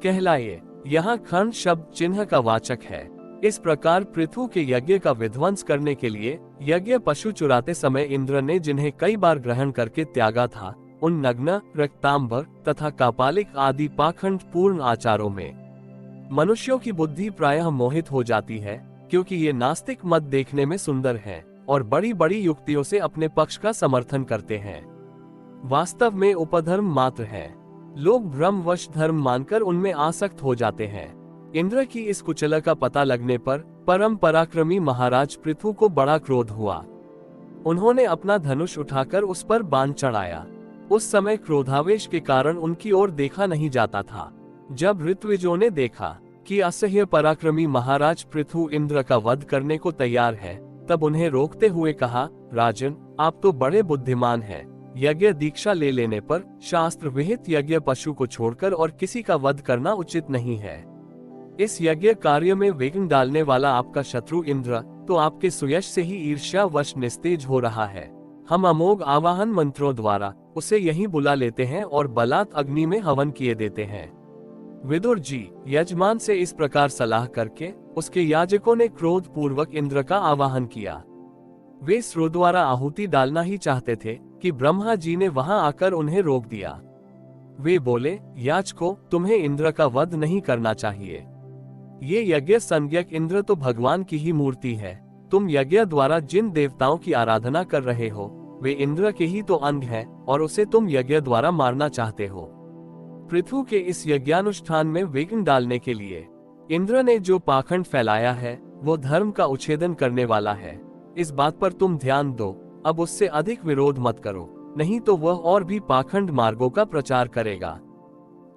कहलाए। यहाँ खंड शब्द चिन्ह का वाचक है। इस प्रकार पृथु के यज्ञ का विध्वंस करने के लिए यज्ञ पशु चुराते समय इंद्र ने जिन्हें कई बार ग्रहण करके त्यागा था, उन नग्न, रक्तांबर तथा कापालिक आदि पाखंड पूर्ण आचारों में मनुष्यों की बुद्धि प्रायः मोहित हो जाती है, क्योंकि ये नास्तिक मत देखने में सुंदर हैं और बड़ी बड़ी युक्तियों से अपने पक्ष का समर्थन करते हैं। वास्तव में उपधर्म मात्र है। लोग भ्रमवश धर्म मानकर उनमें आसक्त हो जाते हैं। इंद्र की इस कुचला का पता लगने पर परम पराक्रमी महाराज पृथु को बड़ा क्रोध हुआ। उन्होंने अपना धनुष उठाकर उस पर बाण चढ़ाया। उस समय क्रोधावेश के कारण उनकी ओर देखा नहीं जाता था। जब ऋत्विजों ने देखा कि असह्य पराक्रमी महाराज पृथु इंद्र का वध करने को तैयार है, तब उन्हें रोकते हुए कहा, राजन, आप तो बड़े बुद्धिमान हैं। यज्ञ दीक्षा ले लेने पर शास्त्र विहित यज्ञ पशु को छोड़कर और किसी का वध करना उचित नहीं है। इस यज्ञ कार्य में विघ्न डालने वाला आपका शत्रु इंद्र तो आपके सुयश से ही ईर्ष्यावश निस्तेज हो रहा है। हम अमोघ आवाहन मंत्रों द्वारा उसे यहीं बुला लेते हैं और बलात् अग्नि में हवन किए देते हैं। विदुर जी, यजमान से इस प्रकार सलाह करके उसके याजकों ने क्रोध पूर्वक इंद्र का आवाहन किया। वे स्रो द्वारा आहुति डालना ही चाहते थे कि ब्रह्मा जी ने वहां आकर उन्हें रोक दिया। वे बोले, याचको, तुम्हें इंद्र का वध नहीं करना चाहिए। ये यज्ञ संज्ञक इंद्र तो भगवान की ही मूर्ति है। तुम यज्ञ द्वारा जिन देवताओं की आराधना कर रहे हो वे इंद्र के ही तो अंग हैं और उसे तुम यज्ञ द्वारा मारना चाहते हो। पृथु के इस यज्ञानुष्ठान में विघ्न डालने के लिए इंद्र ने जो पाखंड फैलाया है वो धर्म का उच्छेदन करने वाला है। इस बात पर तुम ध्यान दो। अब उससे अधिक विरोध मत करो, नहीं तो वह और भी पाखंड मार्गों का प्रचार करेगा।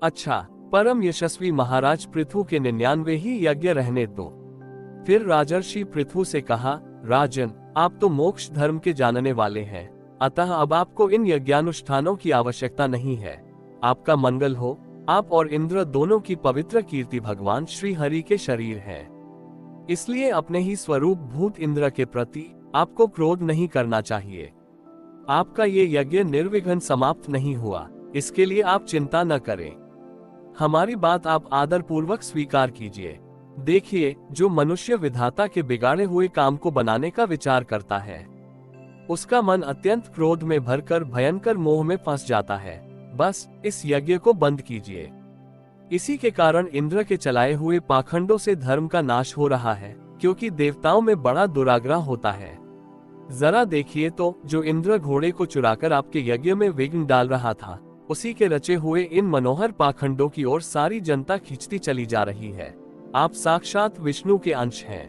अच्छा, परम यशस्वी महाराज पृथु के 99 ही यज्ञ रहने दो। फिर राजर्षि पृथु से कहा, राजन, आप तो मोक्ष धर्म के जानने वाले हैं, अतः अब आपको इन यज्ञानुष्ठानों की आवश्यकता नहीं है। आपका मंगल हो। आप और इंद्र दोनों की पवित्र कीर्ति भगवान श्री हरि के शरीर है। इसलिए अपने ही स्वरूप भूत इंद्र के प्रति आपको क्रोध नहीं करना चाहिए। आपका ये यज्ञ निर्विघ्न समाप्त नहीं हुआ, इसके लिए आप चिंता न करें। हमारी बात आप आदर पूर्वक स्वीकार कीजिए। देखिए, जो मनुष्य विधाता के बिगाड़े हुए काम को बनाने का विचार करता है उसका मन अत्यंत क्रोध में भरकर भयंकर मोह में फंस जाता है। बस इस यज्ञ को बंद कीजिए। इसी के कारण इंद्र के चलाए हुए पाखंडों से धर्म का नाश हो रहा है, क्योंकि देवताओं में बड़ा दुराग्रह होता है। जरा देखिए तो, जो इंद्र घोड़े को चुराकर आपके यज्ञ में विघ्न डाल रहा था, उसी के रचे हुए इन मनोहर पाखंडों की ओर सारी जनता खींचती चली जा रही है। आप साक्षात विष्णु के अंश हैं।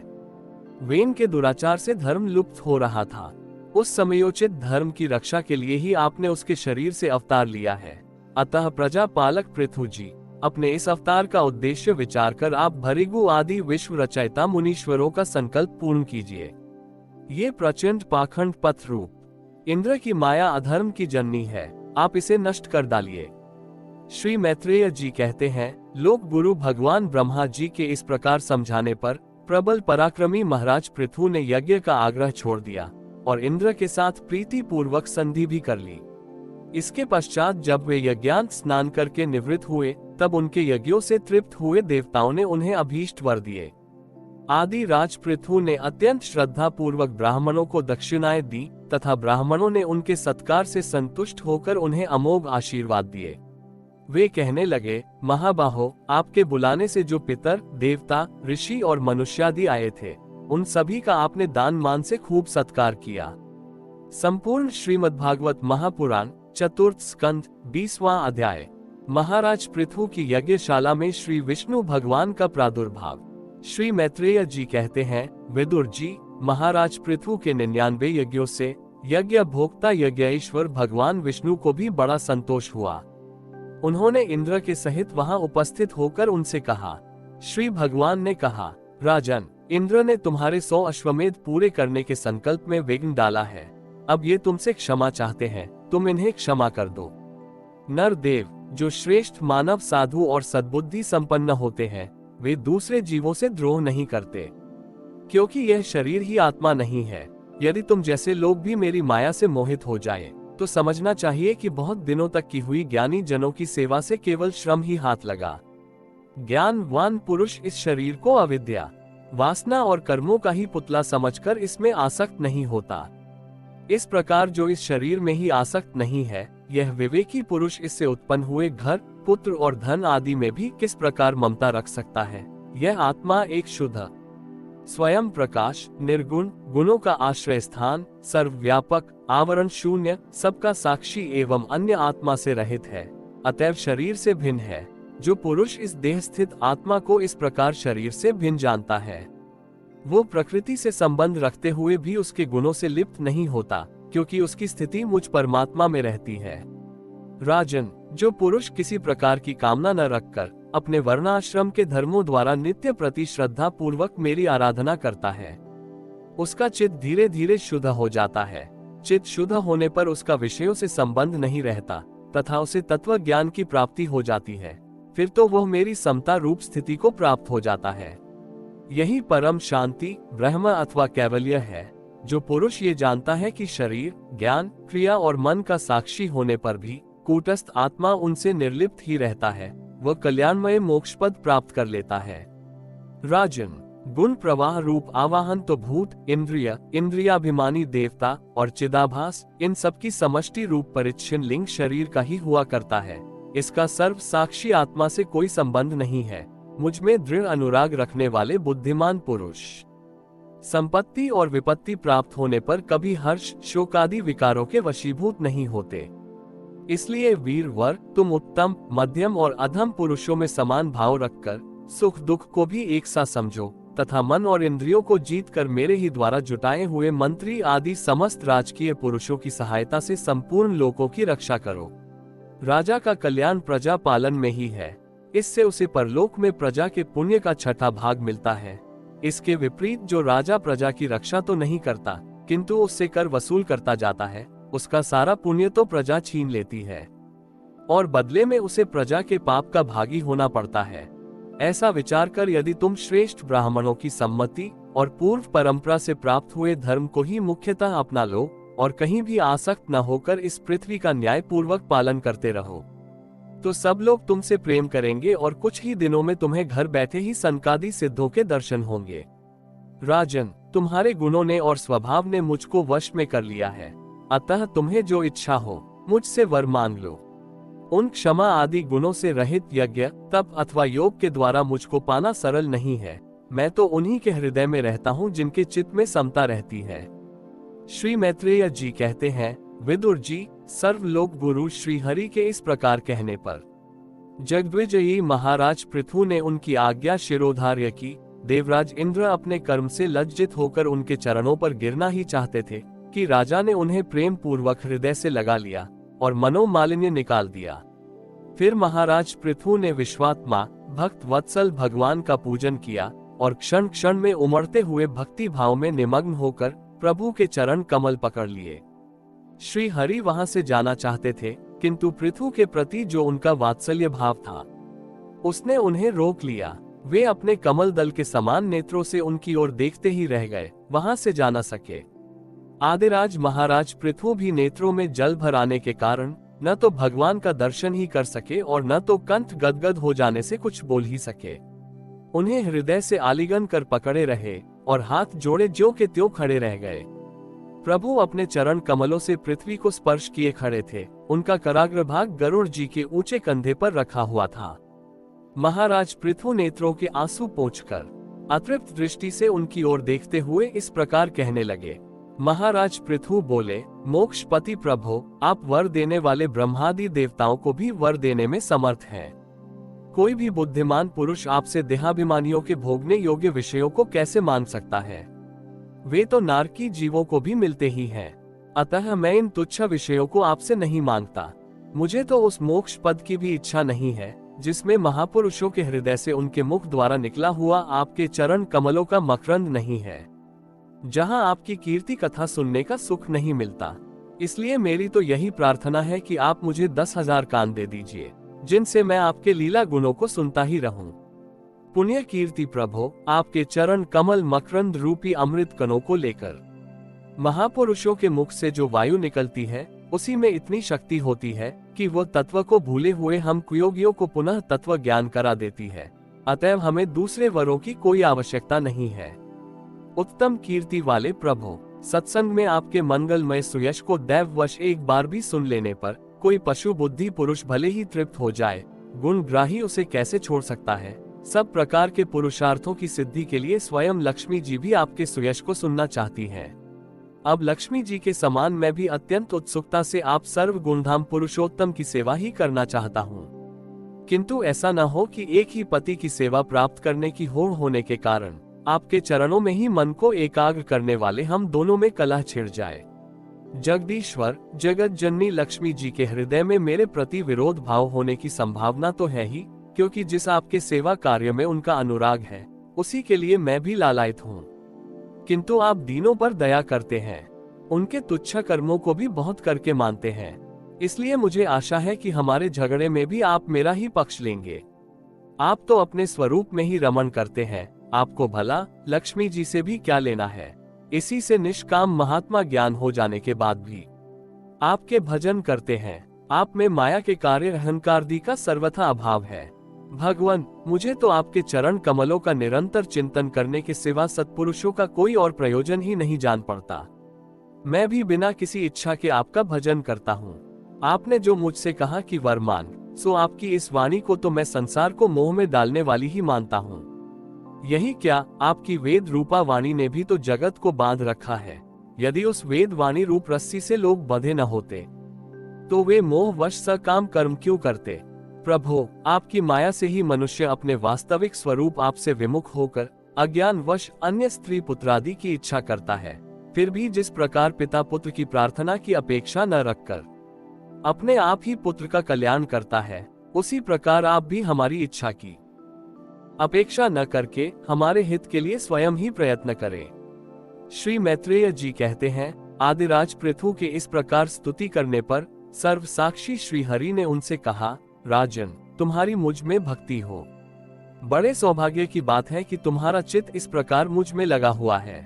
वेन के दुराचार से धर्म लुप्त हो रहा था। उस समयोचित धर्म की रक्षा के लिए ही आपने उसके शरीर से अवतार लिया है। अतः प्रजा पालक पृथु जी, अपने इस अवतार का उद्देश्य विचार कर आप भृगु आदि विश्व रचयिता मुनीश्वरों का संकल्प पूर्ण कीजिए। ये प्रचंड पाखंड पथ रूप इंद्र की माया अधर्म की जननी है, आप इसे नष्ट कर डालिए। श्री मैत्रेय जी कहते हैं, लोक गुरु भगवान ब्रह्मा जी के इस प्रकार समझाने पर प्रबल पराक्रमी महाराज पृथु ने यज्ञ का आग्रह छोड़ दिया और इंद्र के साथ प्रीति पूर्वक संधि भी कर ली। इसके पश्चात जब वे यज्ञांत स्नान करके निवृत्त हुए, तब उनके यज्ञों से तृप्त हुए देवताओं ने उन्हें अभीष्ट वर दिए। आदि राज पृथु ने अत्यंत श्रद्धा पूर्वक ब्राह्मणों को दक्षिणाएं दी तथा ब्राह्मणों ने उनके सत्कार से संतुष्ट होकर उन्हें अमोघ आशीर्वाद दिए। वे कहने लगे, महाबाहो, आपके बुलाने से जो पितर, देवता, ऋषि और मनुष्यादि आए थे, उन सभी का आपने दान मान से खूब सत्कार किया। संपूर्ण श्रीमद्भागवत महापुराण चतुर्थ स्कंद 20वां अध्याय। महाराज पृथु की यज्ञशाला में श्री विष्णु भगवान का प्रादुर्भाव। श्री मैत्रेय जी कहते हैं, विदुर जी, महाराज पृथु के 99 यज्ञों से यज्ञ भोक्ता यज्ञेश्वर भगवान विष्णु को भी बड़ा संतोष हुआ। उन्होंने इंद्र के सहित वहां उपस्थित होकर उनसे कहा। श्री भगवान ने कहा, राजन, इंद्र ने तुम्हारे 100 अश्वमेध पूरे करने के संकल्प में विघ्न डाला है। अब ये तुमसे क्षमा चाहते हैं, तुम इन्हें क्षमा कर दो। नर देव, जो श्रेष्ठ मानव, साधु और सद्बुद्धि संपन्न होते हैं, वे दूसरे जीवों से द्रोह नहीं करते, क्योंकि यह शरीर ही आत्मा नहीं है। यदि तुम जैसे लोग भी मेरी माया से मोहित हो जाएं, तो समझना चाहिए कि बहुत दिनों तक की हुई ज्ञानी जनों की सेवा से केवल श्रम ही हाथ लगा। ज्ञानवान पुरुष इस शरीर को अविद्या, वासना और कर्मों का ही पुतला समझकर इसमें आसक्त नहीं होता। इस प्रकार जो इस शरीर में ही आसक्त नहीं है, यह विवेकी पुरुष इससे उत्पन्न हुए घर, पुत्र और धन आदि में भी किस प्रकार ममता रख सकता है। यह आत्मा एक शुद्ध, स्वयं प्रकाश, निर्गुण, गुणों का आश्रय स्थान, सर्वव्यापक, आवरण शून्य, सबका साक्षी एवं अन्य आत्मा से रहित है, अतएव शरीर से भिन्न है। जो पुरुष इस देह स्थित आत्मा को इस प्रकार शरीर से भिन्न जानता है, वो प्रकृति से संबंध रखते हुए भी उसके गुणों से लिप्त नहीं होता, क्योंकि उसकी स्थिति मुझ परमात्मा में रहती है। राजन, जो पुरुष किसी प्रकार की कामना न रखकर अपने वर्णाश्रम के धर्मों द्वारा नित्य प्रति श्रद्धा पूर्वक मेरी आराधना करता है, उसका चित्त धीरे धीरे शुद्ध हो जाता है। चित्त शुद्ध होने पर उसका विषयों से संबंध नहीं रहता तथा उसे तत्व ज्ञान की प्राप्ति हो जाती है। फिर तो वह मेरी समता रूप स्थिति को प्राप्त हो जाता है। यही परम शांति, ब्रह्म अथवा कैवल्य है। जो पुरुष ये जानता है कि शरीर, ज्ञान, क्रिया और मन का साक्षी होने पर भी कूटस्थ आत्मा उनसे निर्लिप्त ही रहता है, वह कल्याणमय मोक्ष पद प्राप्त कर लेता है। राजन, गुण प्रवाह रूप आवाहन तो भूत, इंद्रिय, इंद्रियाभिमानी देवता और चिदाभास, इन सबकी समष्टि रूप परिच्छिन्न लिंग शरीर का ही हुआ करता है। इसका सर्व साक्षी आत्मा से कोई संबंध नहीं है। मुझ में दृढ़ अनुराग रखने वाले बुद्धिमान पुरुष संपत्ति और विपत्ति प्राप्त होने पर कभी हर्ष, शोकादि विकारों के वशीभूत नहीं होते। इसलिए वीर वर, तुम उत्तम, मध्यम और अधम पुरुषों में समान भाव रखकर सुख दुख को भी एक सा समझो तथा मन और इंद्रियों को जीतकर मेरे ही द्वारा जुटाए हुए मंत्री आदि समस्त राजकीय पुरुषों की सहायता से संपूर्ण लोकों की रक्षा करो। राजा का कल्याण प्रजा पालन में ही है, इससे उसे परलोक में प्रजा के पुण्य का छठा भाग मिलता है। इसके विपरीत जो राजा प्रजा की रक्षा तो नहीं करता किंतु उससे कर वसूल करता जाता है, उसका सारा पुण्य तो प्रजा छीन लेती है और बदले में उसे प्रजा के पाप का भागी होना पड़ता है। ऐसा विचार कर यदि तुम श्रेष्ठ ब्राह्मणों की सम्मति और पूर्व परंपरा से प्राप्त हुए धर्म को ही मुख्यतः अपना लो और कहीं भी आसक्त न होकर इस पृथ्वी का न्याय पूर्वक पालन करते रहो, तो सब लोग तुमसे प्रेम करेंगे और कुछ ही दिनों में तुम्हें घर बैठे ही सनकादि सिद्धों के दर्शन होंगे। राजन, तुम्हारे गुणों ने और स्वभाव ने मुझको वश में कर लिया है, अतः तुम्हें जो इच्छा हो मुझसे वर मांग लो। उन क्षमा आदि गुणों से रहित यज्ञ, तप अथवा योग के द्वारा मुझको पाना सरल नहीं है। मैं तो उन्हीं के हृदय में रहता हूँ जिनके चित्त में समता रहती है। श्री मैत्रेय जी कहते हैं, विदुर जी, सर्वलोक गुरु श्री हरि के इस प्रकार कहने पर जगद्विजयी महाराज पृथु ने उनकी आज्ञा शिरोधार्य की। देवराज इंद्र अपने कर्म से लज्जित होकर उनके चरणों पर गिरना ही चाहते थे कि राजा ने उन्हें प्रेम पूर्वक हृदय से लगा लिया और मनोमालिन्य निकाल दिया। फिर महाराज पृथु ने विश्वात्मा भक्त वत्सल भगवान का पूजन किया और क्षण क्षण में उमड़ते हुए भक्ति भाव में निमग्न होकर प्रभु के चरण कमल पकड़ लिए। श्री हरि वहां से जाना चाहते थे किंतु पृथु के प्रति जो उनका वात्सल्य भाव था उसने उन्हें रोक लिया। वे अपने कमल दल के समान नेत्रों से उनकी ओर देखते ही रह गए, वहां से जा न सके। आदिराज महाराज पृथु भी नेत्रों में जल भर आने के कारण न तो भगवान का दर्शन ही कर सके और न तो कंठ गदगद हो जाने से कुछ बोल ही सके। उन्हें हृदय से आलिंगन कर पकड़े रहे और हाथ जोड़े ज्यों के त्यों खड़े रह गए। प्रभु अपने चरण कमलों से पृथ्वी को स्पर्श किए खड़े थे। उनका कराग्र भाग गरुड़ जी के ऊंचे कंधे पर रखा हुआ था। महाराज पृथु नेत्रों के आंसू पोंछकर अतृप्त दृष्टि से उनकी ओर देखते हुए इस प्रकार कहने लगे। महाराज पृथु बोले, मोक्षपति प्रभो, आप वर देने वाले ब्रह्मादि देवताओं को भी वर देने में समर्थ हैं। कोई भी बुद्धिमान पुरुष आपसे देहाभिमानियों के भोगने योग्य विषयों को कैसे मांग सकता है? वे तो नारकी जीवों को भी मिलते ही हैं। अतः मैं इन तुच्छ विषयों को आपसे नहीं मांगता। मुझे तो उस मोक्ष पद की भी इच्छा नहीं है जिसमें महापुरुषों के हृदय से उनके मुख द्वारा निकला हुआ आपके चरण कमलों का मकरंद नहीं है, जहां आपकी कीर्ति कथा सुनने का सुख नहीं मिलता। इसलिए मेरी तो यही प्रार्थना है कि आप मुझे 10,000 कान दे दीजिए, जिनसे मैं आपके लीला गुणों को सुनता ही रहूं। पुण्य कीर्ति प्रभो, आपके चरण कमल मकरंद रूपी अमृत कणों को लेकर महापुरुषों के मुख से जो वायु निकलती है उसी में इतनी शक्ति होती है कि वो तत्व को भूले हुए हम कुयोगियों को पुनः तत्व ज्ञान करा देती है। अतएव हमें दूसरे वरों की कोई आवश्यकता नहीं है। उत्तम कीर्ति वाले प्रभु, सत्संग में आपके मंगलमय सुयश को दैववश एक बार भी सुन लेने पर कोई पशु बुद्धि पुरुष भले ही तृप्त हो जाए, गुणग्राही उसे कैसे छोड़ सकता है। सब प्रकार के पुरुषार्थों की सिद्धि के लिए स्वयं लक्ष्मी जी भी आपके सुयश को सुनना चाहती हैं। अब लक्ष्मी जी के समान मैं भी अत्यंत उत्सुकता से आप सर्व गुणधाम पुरुषोत्तम की सेवा ही करना चाहता हूँ। किंतु ऐसा न हो कि एक ही पति की सेवा प्राप्त करने की होड़ होने के कारण आपके चरणों में ही मन को एकाग्र करने वाले हम दोनों में कलह छिड़ जाए। जगदीश्वर जगत जननी लक्ष्मी जी के हृदय में मेरे प्रति विरोध भाव होने की संभावना तो है ही, क्योंकि जिस आपके सेवा कार्य में उनका अनुराग है उसी के लिए मैं भी लालायित हूँ। किंतु आप दीनों पर दया करते हैं, उनके तुच्छ कर्मों को भी बहुत करके मानते हैं, इसलिए मुझे आशा है कि हमारे झगड़े में भी आप मेरा ही पक्ष लेंगे। आप तो अपने स्वरूप में ही रमण करते हैं, आपको भला लक्ष्मी जी से भी क्या लेना है। इसी से निष्काम महात्मा ज्ञान हो जाने के बाद भी आपके भजन करते हैं। आप में माया के कार्य अहंकारदि का सर्वथा अभाव है। भगवान, मुझे तो आपके चरण कमलों का निरंतर चिंतन करने के सिवा सत्पुरुषों का कोई और प्रयोजन ही नहीं जान पड़ता। मैं भी बिना किसी इच्छा के आपका भजन करता हूँ। आपने जो मुझसे कहा कि वर मांग, सो आपकी इस वाणी को तो मैं संसार को मोह में डालने वाली ही मानता हूँ। यही क्या, आपकी वेद रूपा वाणी ने भी तो जगत को बांध रखा है। यदि उस वेद वाणी रूप रस्सी से लोग बंधे न होते तो वे मोहवश सकाम कर्म क्यों करते। प्रभो, आपकी माया से ही मनुष्य अपने वास्तविक स्वरूप आपसे विमुख होकर अज्ञानवश अन्य स्त्री पुत्रादि की इच्छा करता है। फिर भी जिस प्रकार पिता पुत्र की प्रार्थना की अपेक्षा न रखकर अपने आप ही पुत्र का कल्याण करता है, उसी प्रकार आप भी हमारी इच्छा की अपेक्षा न करके हमारे हित के लिए स्वयं ही प्रयत्न करें। श्री मैत्रेय जी कहते हैं, आदिराज पृथु के इस प्रकार स्तुति करने पर सर्व साक्षी श्री हरि ने उनसे कहा, राजन, तुम्हारी मुझ में भक्ति हो। बड़े सौभाग्य की बात है कि तुम्हारा चित्त इस प्रकार मुझ में लगा हुआ है।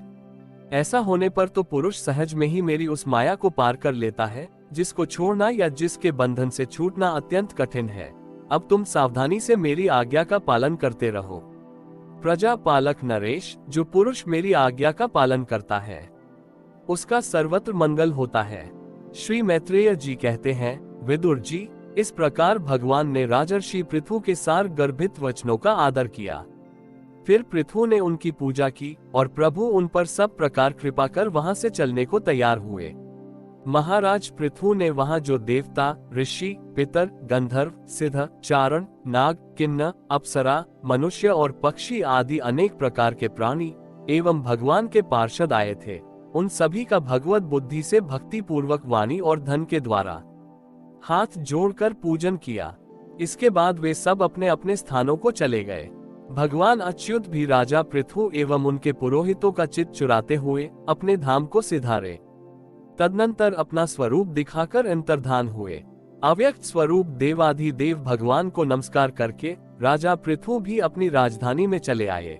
ऐसा होने पर तो पुरुष सहज में ही मेरी उस माया को पार कर लेता है, जिसको छोड़ना या जिसके बंधन से छूटना अत्यंत कठिन है। अब तुम सावधानी से मेरी आज्ञा का पालन करते रहो। प्रजा पालक नरेश, जो पुरुष मेरी आज्ञा का पालन करता है उसका सर्वत्र मंगल होता है। श्री मैत्रेय जी कहते हैं, विदुर जी, इस प्रकार भगवान ने राजर्षि पृथु के सार गर्भित वचनों का आदर किया। फिर पृथु ने उनकी पूजा की और प्रभु उन पर सब प्रकार कृपा कर वहां से चलने को तैयार हुए। महाराज पृथु ने वहां जो देवता, ऋषि, पितर, गंधर्व, सिद्ध, चारण, नाग, किन्न, अप्सरा, मनुष्य और पक्षी आदि अनेक प्रकार के प्राणी एवं भगवान के पार्षद आए थे, उन सभी का भगवत बुद्धि से भक्ति पूर्वक वाणी और धन के द्वारा हाथ जोड़कर पूजन किया। इसके बाद वे सब अपने अपने स्थानों को चले गए। भगवान अच्युत भी राजा पृथु एवं उनके पुरोहितों का चित्त चुराते हुए अपने धाम को सिधारे। तदनंतर अपना स्वरूप दिखाकर अंतर्धान हुए। अव्यक्त स्वरूप देवाधिदेव भगवान को नमस्कार करके राजा पृथु भी अपनी राजधानी में चले आए।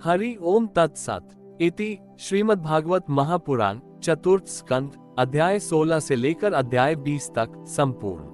हरि ओम तत्सत। इति श्रीमद्भागवत महापुराण चतुर्थ स्कंद अध्याय 16 से लेकर अध्याय 20 तक संपूर्ण।